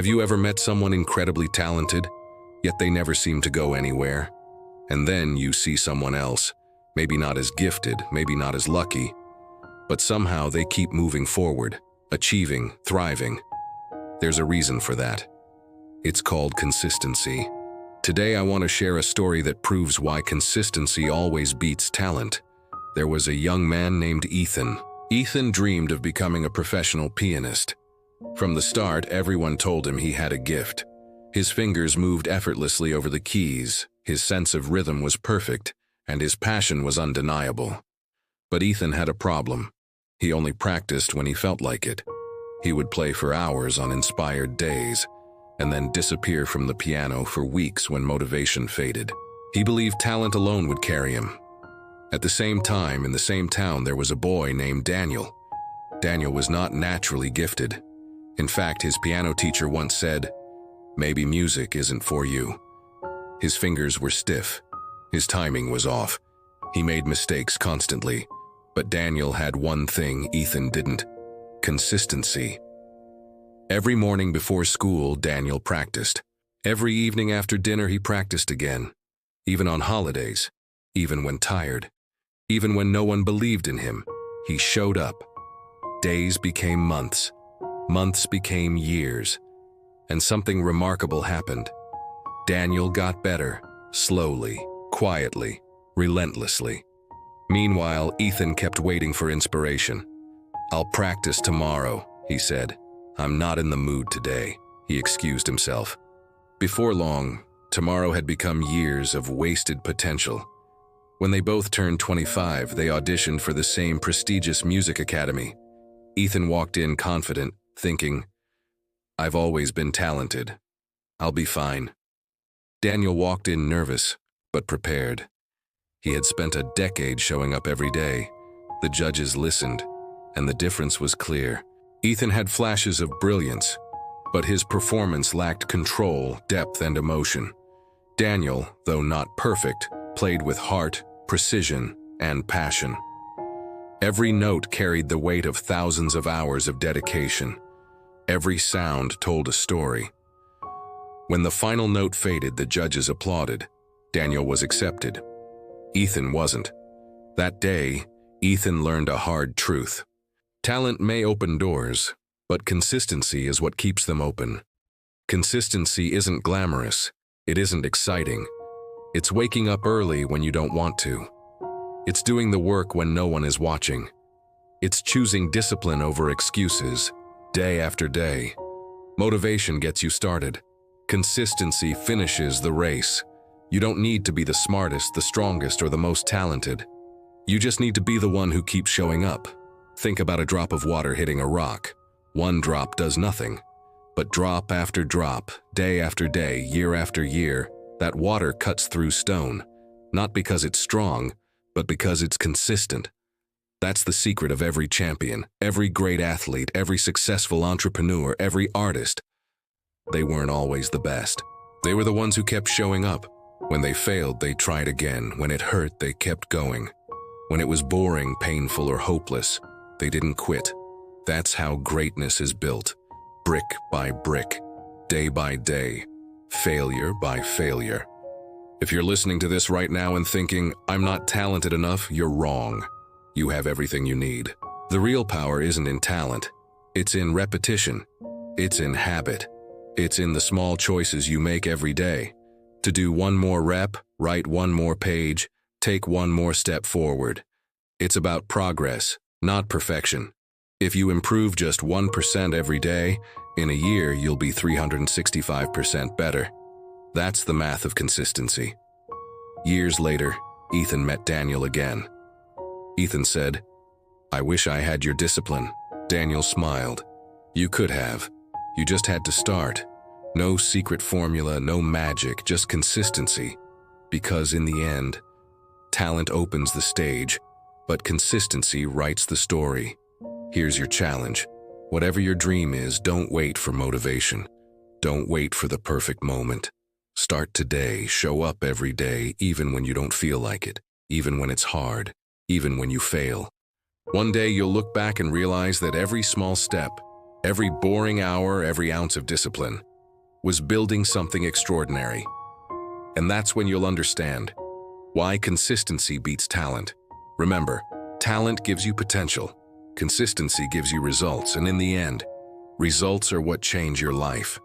Have you ever met someone incredibly talented, yet they never seem to go anywhere? And then you see someone else, maybe not as gifted, maybe not as lucky, but somehow they keep moving forward, achieving, thriving. There's a reason for that. It's called consistency. Today I want to share a story that proves why consistency always beats talent. There was a young man named Ethan. Ethan dreamed of becoming a professional pianist. From the start, everyone told him he had a gift. His fingers moved effortlessly over the keys, his sense of rhythm was perfect, and his passion was undeniable. But Ethan had a problem. He only practiced when he felt like it. He would play for hours on inspired days, and then disappear from the piano for weeks when motivation faded. He believed talent alone would carry him. At the same time, in the same town, there was a boy named Daniel. Daniel was not naturally gifted. In fact, his piano teacher once said, "Maybe music isn't for you." His fingers were stiff. His timing was off. He made mistakes constantly. But Daniel had one thing Ethan didn't: consistency. Every morning before school, Daniel practiced. Every evening after dinner, he practiced again. Even on holidays, even when tired, even when no one believed in him, he showed up. Days became months. Months became years, and something remarkable happened. Daniel got better, slowly, quietly, relentlessly. Meanwhile, Ethan kept waiting for inspiration. "I'll practice tomorrow," he said. "I'm not in the mood today," he excused himself. Before long, tomorrow had become years of wasted potential. When they both turned 25, they auditioned for the same prestigious music academy. Ethan walked in confident, thinking, "I've always been talented. I'll be fine." Daniel walked in nervous, but prepared. He had spent a decade showing up every day. The judges listened, and the difference was clear. Ethan had flashes of brilliance, but his performance lacked control, depth, and emotion. Daniel, though not perfect, played with heart, precision, and passion. Every note carried the weight of thousands of hours of dedication. Every sound told a story. When the final note faded, the judges applauded. Daniel was accepted. Ethan wasn't. That day, Ethan learned a hard truth. Talent may open doors, but consistency is what keeps them open. Consistency isn't glamorous. It isn't exciting. It's waking up early when you don't want to. It's doing the work when no one is watching. It's choosing discipline over excuses, day after day. Motivation gets you started. Consistency finishes the race. You don't need to be the smartest, the strongest, or the most talented. You just need to be the one who keeps showing up. Think about a drop of water hitting a rock. One drop does nothing. But drop after drop, day after day, year after year, that water cuts through stone. Not because it's strong, but because it's consistent. That's the secret of every champion, every great athlete, every successful entrepreneur, every artist. They weren't always the best. They were the ones who kept showing up. When they failed, they tried again. When it hurt, they kept going. When it was boring, painful, or hopeless, they didn't quit. That's how greatness is built. Brick by brick, day by day, failure by failure. If you're listening to this right now and thinking, "I'm not talented enough," you're wrong. You have everything you need. The real power isn't in talent. It's in repetition. It's in habit. It's in the small choices you make every day. To do one more rep, write one more page, take one more step forward. It's about progress, not perfection. If you improve just 1% every day, in a year you'll be 365% better. That's the math of consistency. Years later, Ethan met Daniel again. Ethan said, "I wish I had your discipline." Daniel smiled. "You could have. You just had to start. No secret formula, no magic, just consistency. Because in the end, talent opens the stage, but consistency writes the story." Here's your challenge. Whatever your dream is, don't wait for motivation. Don't wait for the perfect moment. Start today, show up every day, even when you don't feel like it, even when it's hard, even when you fail. One day you'll look back and realize that every small step, every boring hour, every ounce of discipline, was building something extraordinary. And that's when you'll understand why consistency beats talent. Remember, talent gives you potential, consistency gives you results, and in the end, results are what change your life.